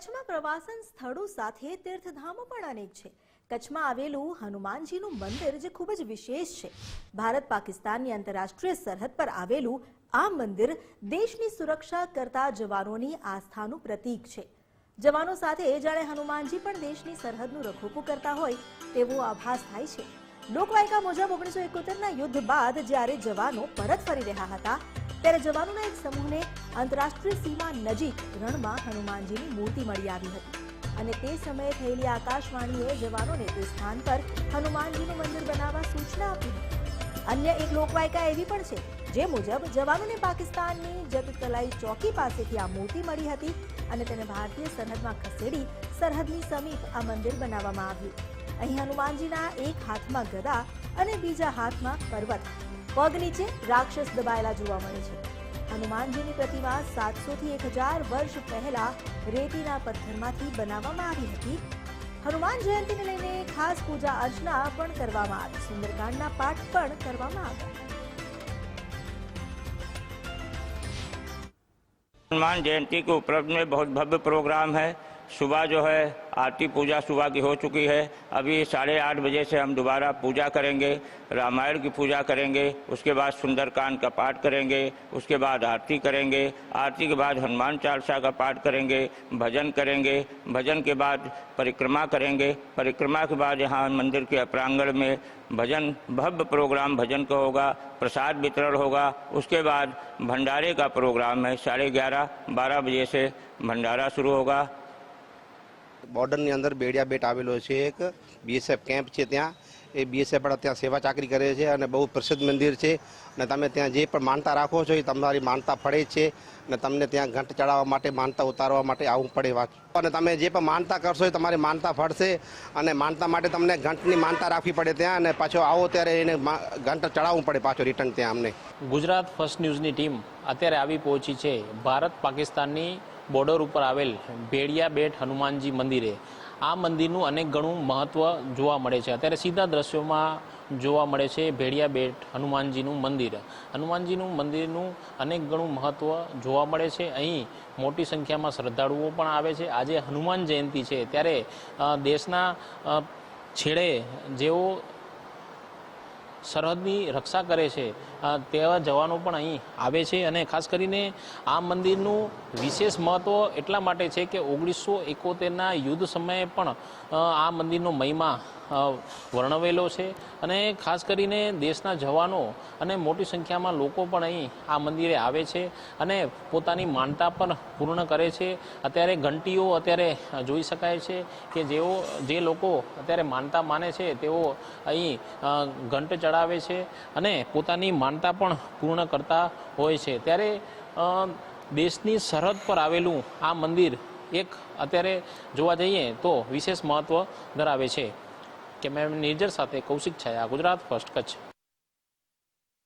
કચ્છમાં પ્રવાસન સ્થળો સાથે તીર્થધામો પણ અનેક છે। કચ્છમાં આવેલું હનુમાનજીનું મંદિર જે ખૂબ જ વિશેષ છે। ભારત પાકિસ્તાનની આંતરરાષ્ટ્રીય સરહદ પર આવેલું આ મંદિર દેશની સુરક્ષા કરતા જવાનોની આસ્થાનું પ્રતીક છે। જવાનો સાથે જાણે હનુમાનજી પણ દેશની સરહદનું રખોપું કરતા હોય તેવો આભાસ થાય છે। લોકવાયકા મુજબ 1971ના યુદ્ધ બાદ જ્યારે જવાનો પરત ફરી રહ્યા હતા ત્યારે જવાનોના એક સમૂહને આંતરરાષ્ટ્રીય સીમા નજીક રણમાં હનુમાનજીની મૂર્તિ મળી આવી હતી અને તે સમયે થયેલી આકાશવાણીએ જવાનોને તે સ્થાન પર હનુમાનજીનું મંદિર બનાવવા સૂચના આપી હતી। અન્ય એક લોકવાયકા એવી પણ છે જે મુજબ જવાનોને પાકિસ્તાનની જતતલાઈ ચોકી પાસેથી આ મૂર્તિ મળી હતી અને તેને ભારતીય સરહદમાં ખસેડી સરહદની સમીપ આ મંદિર બનાવવામાં આવ્યું। અહીં હનુમાનજીના એક હાથમાં ગદા અને બીજા હાથમાં પર્વત, પગ નીચે રાક્ષસ દબાયેલા જોવા મળે છે। હનુમાનજીની પ્રતિમા 700 થી 1000 વર્ષ પહેલા રેતીના પથ્થરમાંથી બનાવવામાં આવી હતી। હનુમાન જયંતીને લઈને ખાસ પૂજા અર્ચના પણ કરવામાં આવી, સુંદરકાંડના પાઠ પણ કરવામાં આવ્યા। हनुमान जयंती के उपलक्ष्य में बहुत भव्य प्रोग्राम है। सुबह जो है आरती पूजा सुबह की हो चुकी है। अभी 8:30 बजे से हम दोबारा पूजा करेंगे, रामायण की पूजा करेंगे, उसके बाद सुंदरकांड का पाठ करेंगे, उसके बाद आरती करेंगे, आरती के बाद हनुमान चालीसा का पाठ करेंगे, भजन करेंगे, भजन के बाद परिक्रमा करेंगे, परिक्रमा के बाद यहाँ मंदिर के प्रांगण में भजन भव्य प्रोग्राम भजन का होगा, प्रसाद वितरण होगा। उसके बाद भंडारे का प्रोग्राम है। 11:30-12 बजे से भंडारा शुरू होगा। બોર્ડરની અંદર બેડિયા બેટ આવેલો છે, એક બીએસએફ કેમ્પ છે। ત્યાં એ બીએસએફ વાળા ત્યાં સેવા ચાકરી કરે છે અને બહુ પ્રસિદ્ધ મંદિર છે અને તમે ત્યાં જે પણ માનતા રાખો છો એ તમારી માનતા ફળે છે અને તમને ત્યાં ઘંટ ચડાવવા માટે, માનતા ઉતારવા માટે આવવું પડે અને તમે જે પણ માનતા કરશો એ તમારી માનતા ફળશે અને માનતા માટે તમને ઘંટની માનતા રાખવી પડે ત્યાં અને પાછો આવો ત્યારે એને ઘંટ ચડાવવું પડે પાછો રિટર્ન ત્યાં અમને। ગુજરાત ફર્સ્ટ ન્યૂઝની ટીમ અત્યારે આવી પહોંચી છે ભારત પાકિસ્તાનની બોર્ડર ઉપર આવેલ ભેડિયા બેટ હનુમાનજી મંદિરે। આ મંદિરનું અનેક ગણું મહત્વ જોવા મળે છે। અત્યારે સીધા દ્રશ્યોમાં જોવા મળે છે ભેડિયા બેટ હનુમાનજીનું મંદિર। હનુમાનજીનું મંદિરનું અનેક ગણું મહત્વ જોવા મળે છે। અહીં મોટી સંખ્યામાં શ્રદ્ધાળુઓ પણ આવે છે। આજે હનુમાન જયંતિ છે ત્યારે દેશના છેડે જેઓ સરહદની રક્ષા કરે છે તેવા જવાનો પણ અહીં આવે છે અને ખાસ કરીને આ મંદિરનું વિશેષ મહત્વ એટલા માટે છે કે 1971ના યુદ્ધ સમયે પણ આ મંદિરનો મહિમા વર્ણવેલો છે અને ખાસ કરીને દેશના જવાનો અને મોટી સંખ્યામાં લોકો પણ અહીં આ મંદિરે આવે છે અને પોતાની માનતા પણ પૂર્ણ કરે છે। અત્યારે ઘંટીઓ અત્યારે જોઈ શકાય છે કે જે લોકો અત્યારે માનતા માને છે તેઓ અહીં ઘંટ ચડાવે છે અને પોતાની માનતા પણ પૂર્ણ કરતા હોય છે। ત્યારે દેશની સરહદ પર આવેલું આ મંદિર એક અત્યારે જોવા જઈએ તો વિશેષ મહત્વ ધરાવે છે। કેમેરામેન નિર્જર સાથે કૌશિક છાયા, ગુજરાત ફર્સ્ટ કચ્છ।